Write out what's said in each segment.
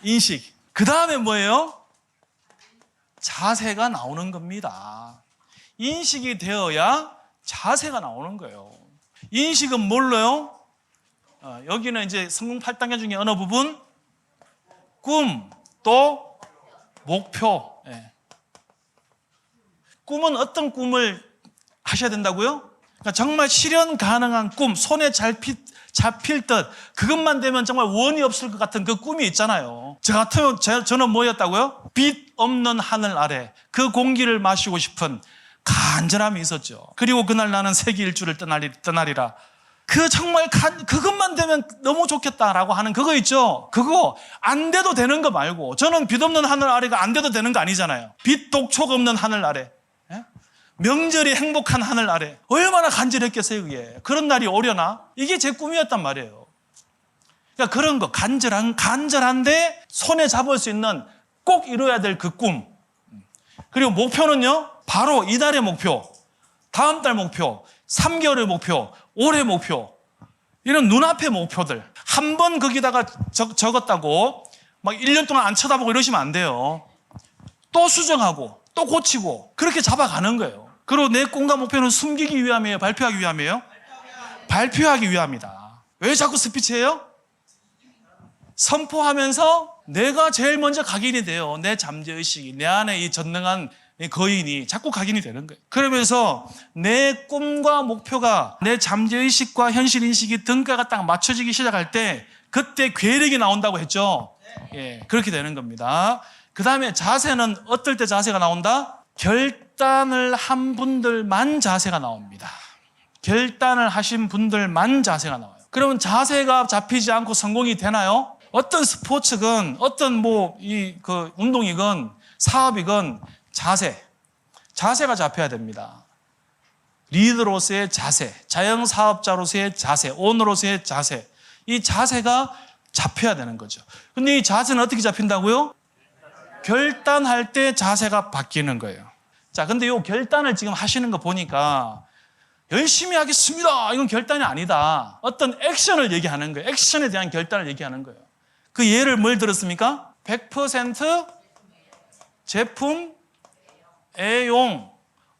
인식. 그 다음에 뭐예요? 자세가 나오는 겁니다. 인식이 되어야 자세가 나오는 거예요. 인식은 뭘로요? 여기는 이제 성공 8단계 중에 어느 부분? 꿈, 또 목표. 예. 꿈은 어떤 꿈을 하셔야 된다고요? 그러니까 정말 실현 가능한 꿈, 손에 잡힐 듯 그것만 되면 정말 원이 없을 것 같은 그 꿈이 있잖아요. 저 같으면 저는 뭐였다고요? 빛 없는 하늘 아래 그 공기를 마시고 싶은 간절함이 있었죠. 그리고 그날 나는 세계 일주를 떠나리라. 그 정말 그것만 되면 너무 좋겠다라고 하는 그거 있죠. 그거 안 돼도 되는 거 말고, 저는 빛 없는 하늘 아래가 안 돼도 되는 거 아니잖아요. 빛 독촉 없는 하늘 아래, 명절이 행복한 하늘 아래, 얼마나 간절했겠어요. 그게 그런 날이 오려나? 이게 제 꿈이었단 말이에요. 그러니까 그런 거 간절한데 손에 잡을 수 있는 꼭 이뤄야 될 그 꿈. 그리고 목표는요, 바로 이달의 목표, 다음 달 목표, 3개월의 목표, 올해 목표, 이런 눈앞의 목표들 한 번 거기다가 적었다고 막 1년 동안 안 쳐다보고 이러시면 안 돼요. 또 수정하고 또 고치고 그렇게 잡아가는 거예요. 그리고 내 꿈과 목표는 숨기기 위함이에요? 발표하기 위함이에요? 발표하기 위함이다. 왜 자꾸 스피치해요? 선포하면서 내가 제일 먼저 각인이 돼요. 내 잠재의식이, 내 안에 이 전능한 거인이 자꾸 각인이 되는 거예요. 그러면서 내 꿈과 목표가 내 잠재의식과 현실인식이 등가가 딱 맞춰지기 시작할 때 그때 괴력이 나온다고 했죠. 예, 그렇게 되는 겁니다. 그 다음에 자세는 어떨 때 자세가 나온다? 결단을 한 분들만 자세가 나옵니다. 결단을 하신 분들만 자세가 나와요. 그러면 자세가 잡히지 않고 성공이 되나요? 어떤 스포츠건 어떤 운동이건 사업이건 자세가 잡혀야 됩니다. 리더로서의 자세, 자영사업자로서의 자세, 오너로서의 자세, 이 자세가 잡혀야 되는 거죠. 근데 이 자세는 어떻게 잡힌다고요? 결단할 때 자세가 바뀌는 거예요. 자, 근데 이 결단을 지금 하시는 거 보니까 열심히 하겠습니다, 이건 결단이 아니다. 어떤 액션을 얘기하는 거예요. 액션에 대한 결단을 얘기하는 거예요. 그 예를 뭘 들었습니까? 100% 제품 애용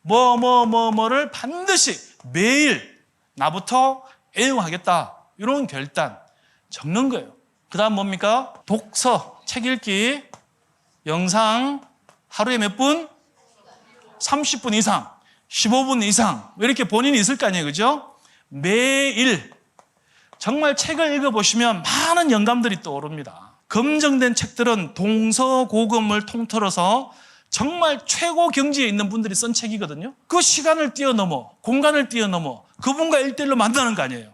뭐를 반드시 매일 나부터 애용하겠다, 이런 결단 적는 거예요. 그 다음 뭡니까? 독서, 책 읽기, 영상 하루에 몇 분? 30분 이상, 15분 이상, 이렇게 본인이 있을 거 아니에요, 그죠? 매일 정말 책을 읽어보시면 많은 영감들이 떠오릅니다. 검증된 책들은 동서고금을 통틀어서 정말 최고 경지에 있는 분들이 쓴 책이거든요. 그 시간을 뛰어넘어, 공간을 뛰어넘어 그분과 1대1로 만나는 거 아니에요.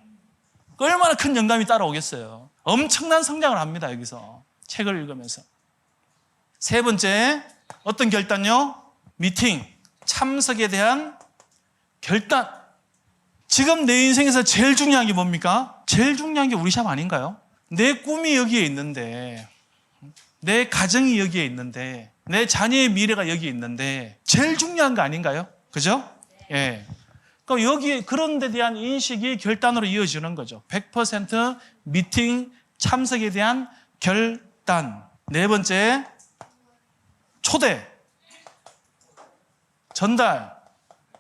얼마나 큰 영감이 따라오겠어요. 엄청난 성장을 합니다, 여기서 책을 읽으면서. 세 번째, 어떤 결단요? 미팅, 참석에 대한 결단. 지금 내 인생에서 제일 중요한 게 뭡니까? 제일 중요한 게 우리 샵 아닌가요? 내 꿈이 여기에 있는데, 내 가정이 여기에 있는데, 내 자녀의 미래가 여기 있는데 제일 중요한 거 아닌가요? 그죠? 예. 그러니까 여기 그런 데 대한 인식이 결단으로 이어지는 거죠. 100% 미팅 참석에 대한 결단. 네 번째, 초대, 전달.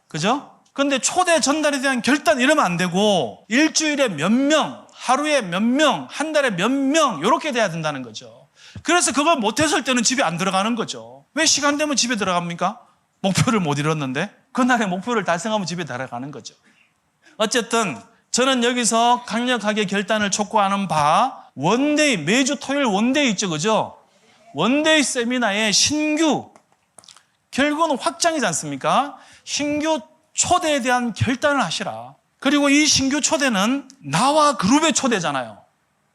그죠? 근데 초대, 전달에 대한 결단 이러면 안 되고 일주일에 몇 명, 하루에 몇 명, 한 달에 몇 명, 이렇게 돼야 된다는 거죠. 그래서 그걸 못했을 때는 집에 안 들어가는 거죠. 왜 시간 되면 집에 들어갑니까? 목표를 못 이뤘는데 그날의 목표를 달성하면 집에 들어가는 거죠. 어쨌든 저는 여기서 강력하게 결단을 촉구하는 바, 원데이, 매주 토요일 원데이 있죠, 그죠? 원데이 세미나의 신규, 결국은 확장이지 않습니까? 신규 초대에 대한 결단을 하시라. 그리고 이 신규 초대는 나와 그룹의 초대잖아요.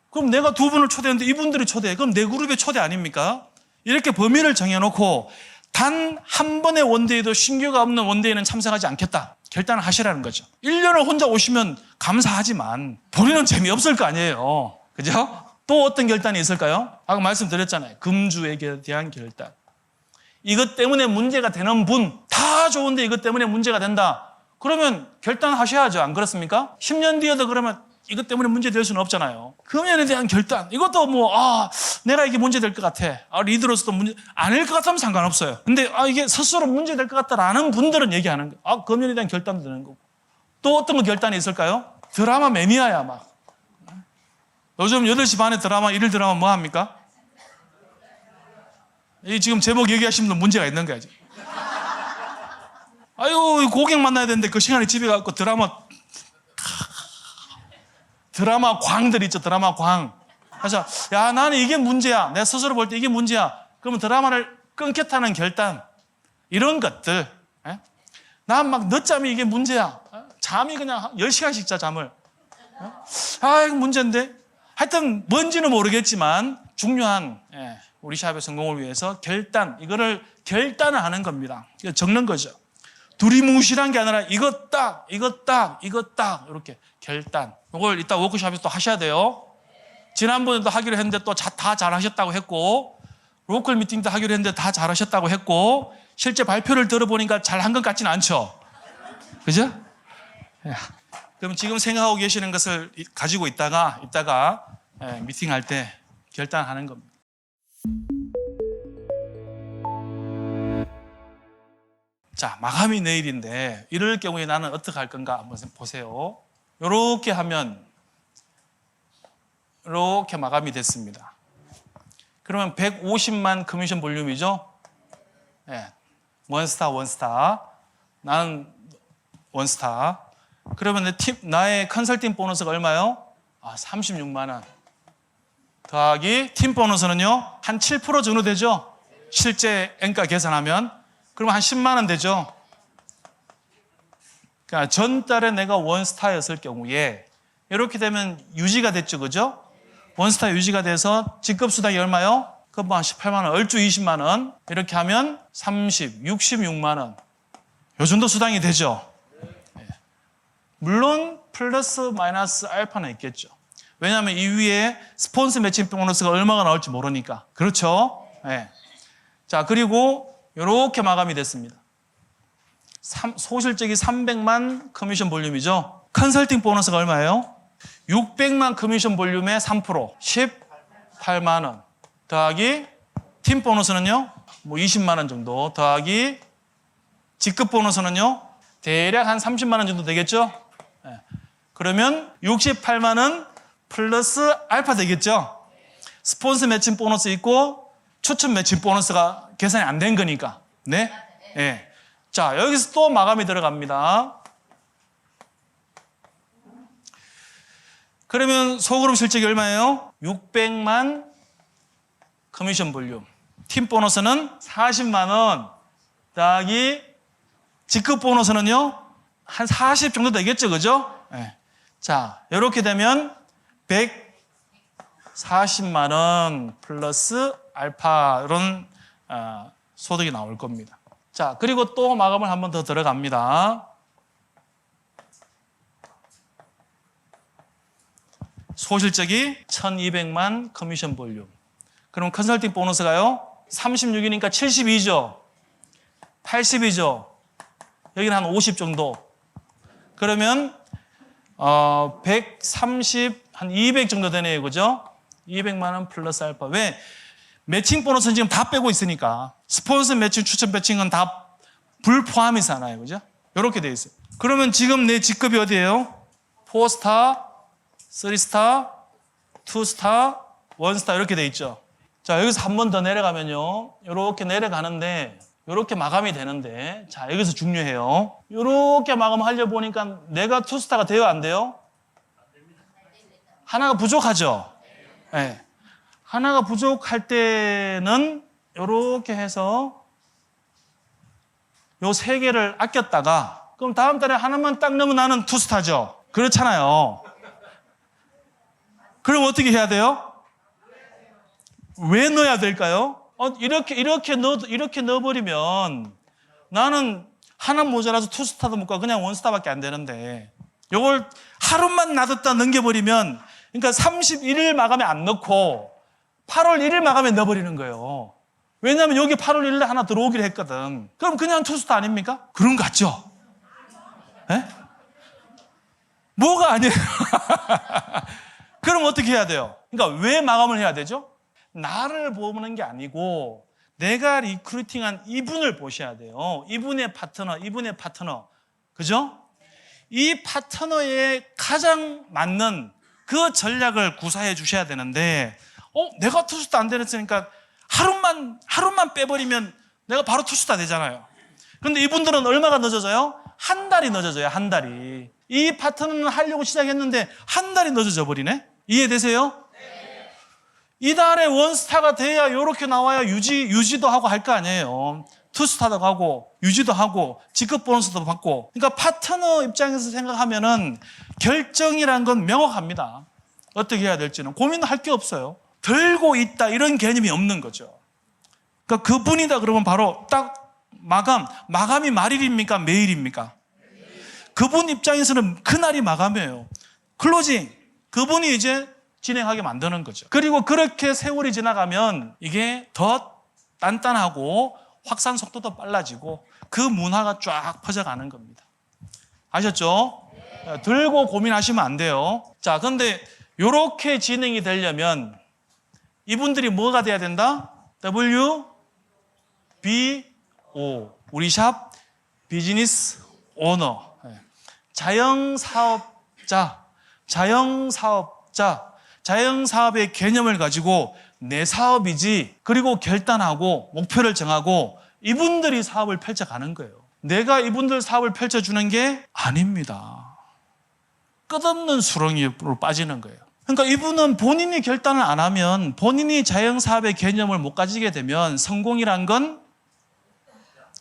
그럼 내가 두 분을 초대했는데 이분들이 초대해. 그럼 내 그룹의 초대 아닙니까? 이렇게 범위를 정해놓고 단 한 번의 원데이도 신규가 없는 원데이는 참석하지 않겠다, 결단을 하시라는 거죠. 1년을 혼자 오시면 감사하지만 본인은 재미없을 거 아니에요. 그죠? 또 어떤 결단이 있을까요? 아까 말씀드렸잖아요. 금주에 대한 결단. 이것 때문에 문제가 되는 분, 다 좋은데 이것 때문에 문제가 된다. 그러면 결단하셔야죠. 안 그렇습니까? 10년 뒤에도 그러면 이것 때문에 문제될 수는 없잖아요. 금연에 대한 결단, 이것도 내가 이게 문제될 것 같아. 리더로서도 문제, 아닐 것 같으면 상관없어요. 근데 이게 스스로 문제될 것 같다라는 분들은 얘기하는 거예요. 금연에 대한 결단도 되는 거고. 또 어떤 거 결단이 있을까요? 드라마 매니아야, 막. 요즘 8시 반에 일일 드라마 뭐 합니까? 이 지금 제목 얘기하시는 분 문제가 있는 거야, 지금. 아유, 고객 만나야 되는데 그 시간에 집에 가서 드라마 광들 있죠, 드라마 광. 그래서, 야, 나는 이게 문제야. 내 스스로 볼 때 이게 문제야. 그러면 드라마를 끊겠다는 결단. 이런 것들. 난 막 늦잠이 이게 문제야. 잠이 그냥 10시간씩 자, 잠을. 이거 문제인데. 하여튼, 뭔지는 모르겠지만, 중요한, 우리 샵의 성공을 위해서 이거를 결단을 하는 겁니다. 적는 거죠. 두리뭉실한 게 아니라 이것 딱, 이렇게 결단. 이걸 이따 워크숍에서 또 하셔야 돼요. 지난번에도 하기로 했는데 또 다 잘하셨다고 했고, 로컬 미팅도 하기로 했는데 다 잘하셨다고 했고, 실제 발표를 들어보니까 잘한 것 같지는 않죠. 그죠? 그럼 지금 생각하고 계시는 것을 가지고 이따가 미팅할 때 결단하는 겁니다. 자, 마감이 내일인데 이럴 경우에 나는 어떻게 할 건가 한번 보세요. 이렇게 하면 이렇게 마감이 됐습니다. 그러면 150만 커미션 볼륨이죠? 원스타. 나는 원스타. 그러면 나의 컨설팅 보너스가 얼마요? 36만 원. 더하기 팀 보너스는요? 한 7% 정도 되죠? 실제 엔가 계산하면. 그러면 한 10만 원 되죠? 그러니까 전달에 내가 원스타였을 경우에 이렇게 되면 유지가 됐죠, 그죠? 원스타 유지가 돼서 직급수당이 얼마요? 그럼 한 18만 원, 얼추 20만 원. 이렇게 하면 66만 원. 요 정도 수당이 되죠? 물론 플러스 마이너스 알파는 있겠죠. 왜냐하면 이 위에 스폰서 매칭 보너스가 얼마가 나올지 모르니까. 그렇죠? 자, 그리고 이렇게 마감이 됐습니다. 소실적이 300만 커미션 볼륨이죠. 컨설팅 보너스가 얼마예요? 600만 커미션 볼륨의 3%, 18만 원. 더하기 팀 보너스는요? 20만 원 정도. 더하기 직급 보너스는요? 대략 한 30만 원 정도 되겠죠? 그러면 68만 원 플러스 알파 되겠죠? 스폰서 매칭 보너스 있고 추천 매칭 보너스가 계산이 안 된 거니까. 네? 자, 여기서 또 마감이 들어갑니다. 그러면 소그룹 실적이 얼마예요? 600만 커미션 볼륨. 팀 보너스는 40만 원. 더하기 직급 보너스는요? 한 40 정도 되겠죠, 그죠? 자, 이렇게 되면 140만 원 플러스 알파 이런 소득이 나올 겁니다. 자, 그리고 또 마감을 한 번 더 들어갑니다. 소실적이 1200만 커미션 볼륨. 그럼 컨설팅 보너스가요? 36이니까 72죠. 80이죠. 여기는 한 50 정도. 그러면 130, 한 200 정도 되네요. 그죠? 200만 원 플러스 알파. 왜? 매칭 보너스는 지금 다 빼고 있으니까. 스폰서 매칭, 추천 매칭은 다 불포함이잖아요. 그죠? 이렇게 돼 있어요. 그러면 지금 내 직급이 어디예요? 4스타, 3스타, 2스타, 1스타 이렇게 돼 있죠. 자, 여기서 한 번 더 내려가면요. 이렇게 내려가는데 이렇게 마감이 되는데, 자, 여기서 중요해요. 이렇게 마감하려 보니까 내가 2스타가 돼요, 안 돼요? 하나가 부족하죠? 네. 하나가 부족할 때는 이렇게 해서 요 3개를 아꼈다가, 그럼 다음 달에 하나만 딱 넣으면 나는 2스타죠? 그렇잖아요. 그럼 어떻게 해야 돼요? 왜 넣어야 될까요? 이렇게 넣어버리면 나는 하나 모자라서 2스타도 못 가, 그냥 1스타밖에 안 되는데, 이걸 하루만 놔뒀다 넘겨버리면, 그러니까 31일 마감에 안 넣고 8월 1일 마감에 넣어버리는 거예요. 왜냐하면 여기 8월 1일에 하나 들어오기로 했거든. 그럼 그냥 2스타 아닙니까? 그런 거 같죠? 에? 뭐가 아니에요. 어떻게 해야 돼요? 그러니까 왜 마감을 해야 되죠? 나를 보는 게 아니고 내가 리크루팅한 이분을 보셔야 돼요. 이분의 파트너. 그죠? 이 파트너에 가장 맞는 그 전략을 구사해 주셔야 되는데, 내가 투수도 안 되랬으니까 하루만 빼버리면 내가 바로 투수가 되잖아요. 그런데 이분들은 얼마가 늦어져요? 한 달이 늦어져요, 한 달이. 이 파트너는 하려고 시작했는데 한 달이 늦어져 버리네? 이해되세요? 네. 이달에 원스타가 돼야 이렇게 나와야 유지도 하고 할 거 아니에요. 투스타도 가고 유지도 하고 직급 보너스도 받고. 그러니까 파트너 입장에서 생각하면은 결정이란 건 명확합니다. 어떻게 해야 될지는 고민할 게 없어요. 들고 있다 이런 개념이 없는 거죠. 그러니까 그분이다 그러면 바로 딱 마감이 말일입니까? 매일입니까? 그분 입장에서는 그날이 마감이에요. 클로징. 그분이 이제 진행하게 만드는 거죠. 그리고 그렇게 세월이 지나가면 이게 더 단단하고 확산 속도도 빨라지고 그 문화가 쫙 퍼져가는 겁니다. 아셨죠? 들고 고민하시면 안 돼요. 자, 그런데 이렇게 진행이 되려면 이분들이 뭐가 돼야 된다? WBO. 우리 샵 비즈니스 오너. 자영사업의 개념을 가지고 내 사업이지, 그리고 결단하고 목표를 정하고 이분들이 사업을 펼쳐가는 거예요. 내가 이분들 사업을 펼쳐주는 게 아닙니다. 끝없는 수렁으로 빠지는 거예요. 그러니까 이분은 본인이 결단을 안 하면, 본인이 자영사업의 개념을 못 가지게 되면 성공이란 건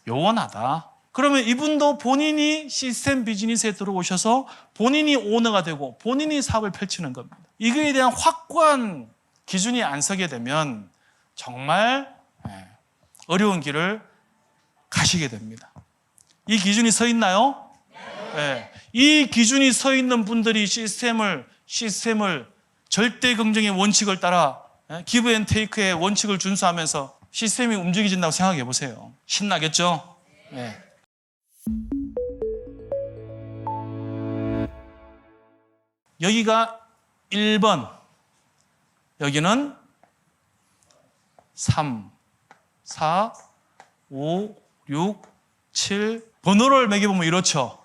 요원하다. 그러면 이분도 본인이 시스템 비즈니스에 들어오셔서 본인이 오너가 되고 본인이 사업을 펼치는 겁니다. 이거에 대한 확고한 기준이 안 서게 되면 정말 어려운 길을 가시게 됩니다. 이 기준이 서 있나요? 네. 이 기준이 서 있는 분들이 시스템을 절대 긍정의 원칙을 따라 기브 앤 테이크의 원칙을 준수하면서 시스템이 움직여진다고 생각해 보세요. 신나겠죠? 네. 여기가 1번, 여기는 3, 4, 5, 6, 7 번호를 매겨보면 이렇죠.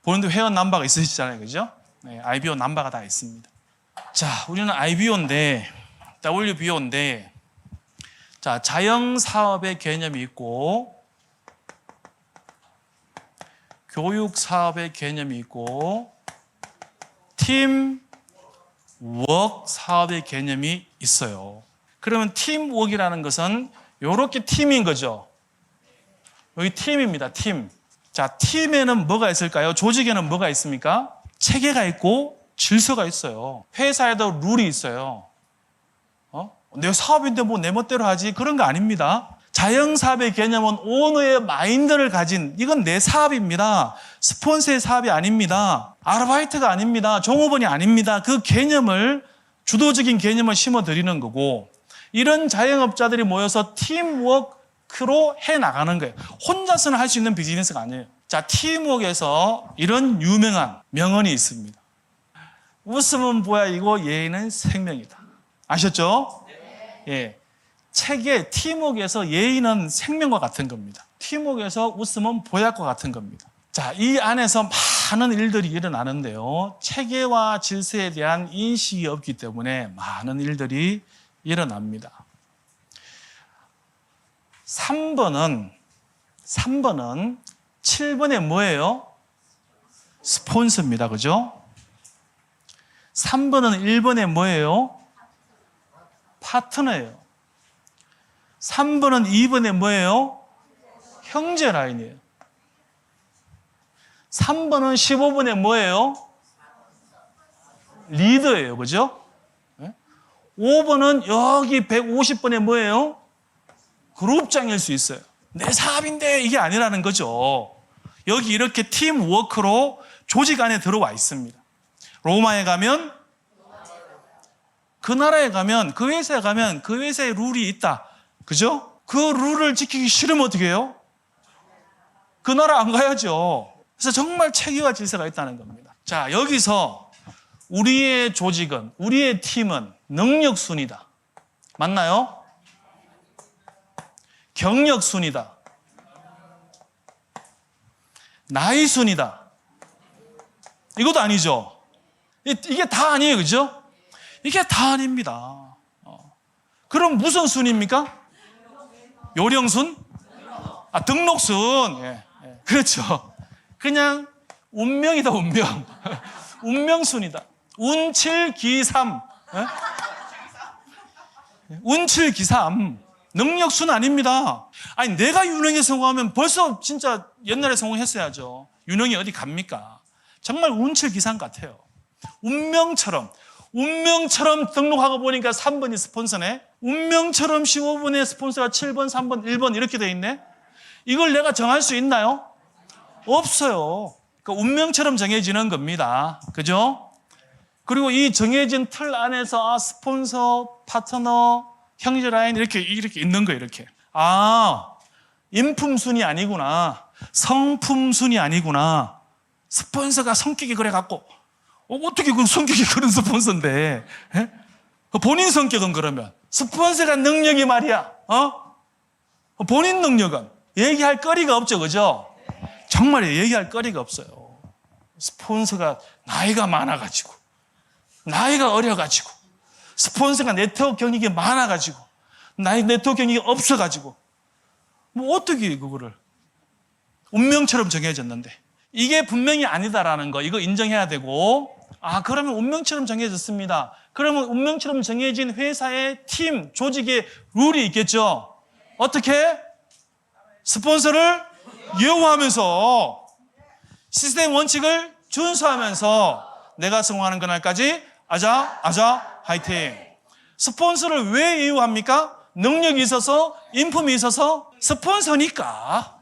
보는데 회원 넘버가 있으시잖아요. 그죠? 네, IBO 넘버가 다 있습니다. 자, 우리는 IBO인데 WBO인데, 자, 자영사업의 개념이 있고 교육사업의 개념이 있고 팀워크 사업의 개념이 있어요. 그러면 팀워크라는 것은 이렇게 팀인 거죠. 여기 팀입니다. 팀. 자, 팀에는 뭐가 있을까요? 조직에는 뭐가 있습니까? 체계가 있고 질서가 있어요. 회사에도 룰이 있어요. 내 사업인데 뭐 내 멋대로 하지, 그런 거 아닙니다. 자영사업의 개념은 오너의 마인드를 가진, 이건 내 사업입니다. 스폰서의 사업이 아닙니다. 아르바이트가 아닙니다. 종업원이 아닙니다. 그 개념을, 주도적인 개념을 심어드리는 거고, 이런 자영업자들이 모여서 팀워크로 해나가는 거예요. 혼자서는 할 수 있는 비즈니스가 아니에요. 자, 팀워크에서 이런 유명한 명언이 있습니다. 웃음은 보약이고 예의는 생명이다. 아셨죠? 예. 책의 팀워크에서 예의는 생명과 같은 겁니다. 팀워크에서 웃음은 보약과 같은 겁니다. 자, 이 안에서 많은 일들이 일어나는데요. 체계와 질서에 대한 인식이 없기 때문에 많은 일들이 일어납니다. 3번은 7번에 뭐예요? 스폰서입니다. 그죠? 3번은 1번에 뭐예요? 파트너예요. 3번은 2번에 뭐예요? 형제 라인이에요. 3번은 15번에 뭐예요? 리더예요. 그죠? 5번은 여기 150번에 뭐예요? 그룹장일 수 있어요. 내 사업인데 이게 아니라는 거죠. 여기 이렇게 팀워크로 조직 안에 들어와 있습니다. 로마에 가면, 그 나라에 가면, 그 회사에 가면 그 회사의 룰이 있다. 그죠? 그 룰을 지키기 싫으면 어떻게 해요? 그 나라 안 가야죠. 그래서 정말 체계와 질서가 있다는 겁니다. 자, 여기서 우리의 조직은, 우리의 팀은 능력순이다. 맞나요? 경력순이다. 나이순이다. 이것도 아니죠. 이게 다 아니에요. 그죠? 이게 다 아닙니다. 그럼 무슨 순입니까? 요령순? 등록순. 예. 그렇죠. 그냥 운명이다, 운명. 운명순이다. 운칠기삼. 운칠기삼. 능력순 아닙니다. 아니, 내가 유능에 성공하면 벌써 진짜 옛날에 성공했어야죠. 유능이 어디 갑니까? 정말 운칠기삼 같아요. 운명처럼 등록하고 보니까 3번이 스폰서네. 운명처럼 15번에 스폰서가 7번, 3번, 1번 이렇게 돼 있네. 이걸 내가 정할 수 있나요? 없어요. 그러니까 운명처럼 정해지는 겁니다. 그죠? 그리고 이 정해진 틀 안에서 스폰서, 파트너, 형제 라인 이렇게 있는 거예요. 이렇게. 인품순이 아니구나. 성품순이 아니구나. 스폰서가 성격이 그래갖고 어떻게 그 성격이 그런 스폰서인데? 에? 본인 성격은 그러면 스폰서가 능력이 말이야. 본인 능력은 얘기할 거리가 없죠, 그죠? 정말 얘기할 거리가 없어요. 스폰서가 나이가 많아가지고, 나이가 어려가지고, 스폰서가 네트워크 경력이 많아가지고, 네트워크 경력이 없어가지고, 뭐 어떻게 그거를 운명처럼 정해졌는데 이게 분명히 아니다라는 거, 이거 인정해야 되고. 그러면 운명처럼 정해졌습니다. 그러면 운명처럼 정해진 회사의 팀, 조직의 룰이 있겠죠. 어떻게? 스폰서를 예우하면서 시스템 원칙을 준수하면서 내가 성공하는 그날까지 아자 화이팅. 스폰서를 왜 예우합니까? 능력이 있어서, 인품이 있어서, 스폰서니까.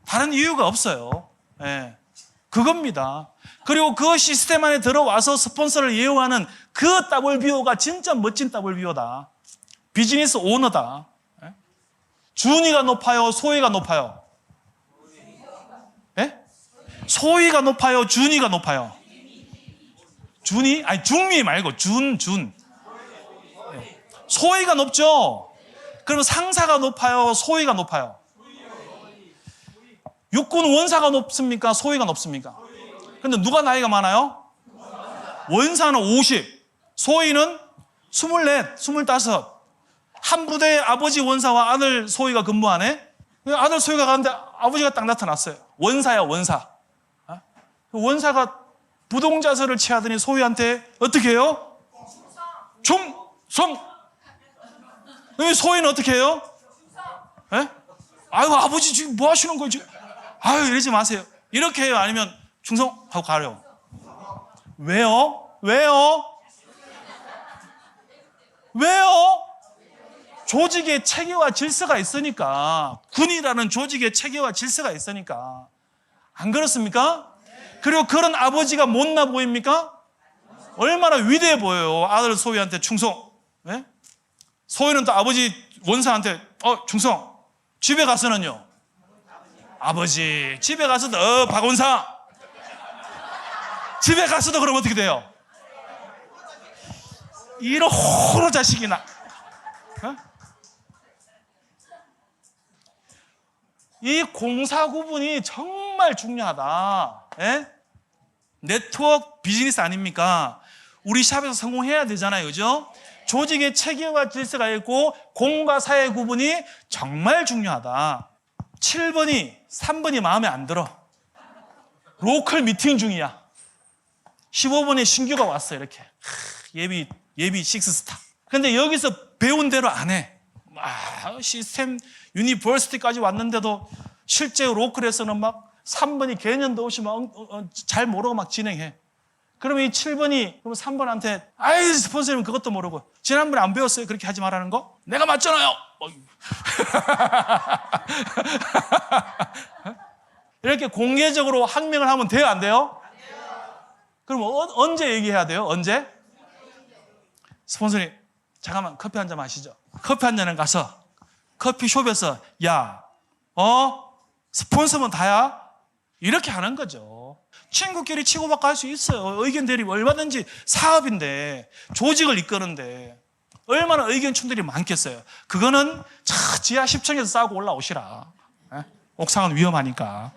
다른 이유가 없어요. 네. 그겁니다. 그리고 그 시스템 안에 들어와서 스폰서를 예우하는 그 WBO가 진짜 멋진 WBO다. 비즈니스 오너다. 준위가 높아요? 소위가 높아요? 예? 소위가 높아요? 준위가 높아요? 준위? 아니, 중위 말고 준. 소위가 높죠? 그럼 상사가 높아요? 소위가 높아요? 육군 원사가 높습니까? 소위가 높습니까? 근데 누가 나이가 많아요? 원사는 50, 소위는 24, 25. 한 부대에 아버지 원사와 아들 소위가 근무하네? 아들 소위가 가는데 아버지가 딱 나타났어요. 원사야, 원사. 원사가 부동자세를 취하더니 소위한테 어떻게 해요? 충성! 그럼 소위는 어떻게 해요? 예? 아유, 아버지 지금 뭐 하시는 거지? 아유, 이러지 마세요. 이렇게 해요? 아니면 충성하고 가요? 왜요? 조직의 체계와 질서가 있으니까. 군이라는 조직의 체계와 질서가 있으니까. 안 그렇습니까? 그리고 그런 아버지가 못나 보입니까? 얼마나 위대해 보여요. 아들 소위한테 충성. 네? 소위는 또 아버지 원사한테 충성. 집에 가서는요? 아버지. 집에 가서도 박원사. 집에 가서도 그럼 어떻게 돼요? 이런 호로 자식이나. 이 공사 구분이 정말 중요하다. 예? 네트워크 비즈니스 아닙니까? 우리 샵에서 성공해야 되잖아요. 그죠? 조직의 체계와 질서가 있고 공과 사의 구분이 정말 중요하다. 7번이 3번이 마음에 안 들어. 로컬 미팅 중이야. 15번에 신규가 왔어. 이렇게 예비 식스스타. 근데 여기서 배운 대로 안 해. 시스템 유니버시티까지 왔는데도 실제 로컬에서는 막 3번이 개념도 없이 막 잘 모르고 막 진행해. 그러면 이 7번이 그럼 3번한테 스폰서님 그것도 모르고 지난번에 안 배웠어요? 그렇게 하지 말라는 거? 내가 맞잖아요. 이렇게 공개적으로 항명을 하면 돼요? 안 돼요? 그럼 언제 얘기해야 돼요? 언제? 스폰서님 잠깐만 커피 한 잔 마시죠. 커피 한 잔을 가서 커피숍에서 스폰서면 다야? 이렇게 하는 거죠. 친구끼리 치고받고 할 수 있어요. 의견 대립 얼마든지 사업인데, 조직을 이끄는데 얼마나 의견 충돌이 많겠어요. 그거는 지하 10층에서 싸우고 올라오시라. 옥상은 위험하니까.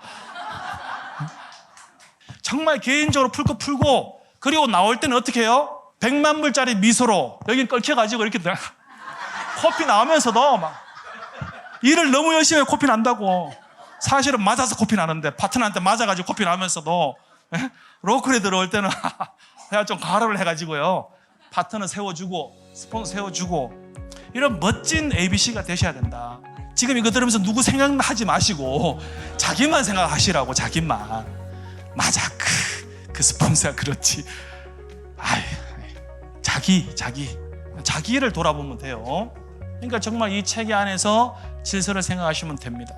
정말 개인적으로 풀 거 풀고, 그리고 나올 때는 어떻게 해요? 100만 불짜리 미소로 여기 끓여가지고 이렇게 코피 나오면서도 막 일을 너무 열심히 해서 코피 난다고. 사실은 맞아서 코피 나는데, 파트너한테 맞아가지고 코피 나면서도 로컬에 들어올 때는 내가 좀 가로를 해가지고요, 파트너 세워주고 스폰서 세워주고, 이런 멋진 ABC가 되셔야 된다. 지금 이거 들으면서 누구 생각하지 마시고 자기만 생각하시라고. 자기만. 맞아, 그 스폰서가 그렇지. 자기를 돌아보면 돼요. 그러니까 정말 이 책 안에서 질서를 생각하시면 됩니다.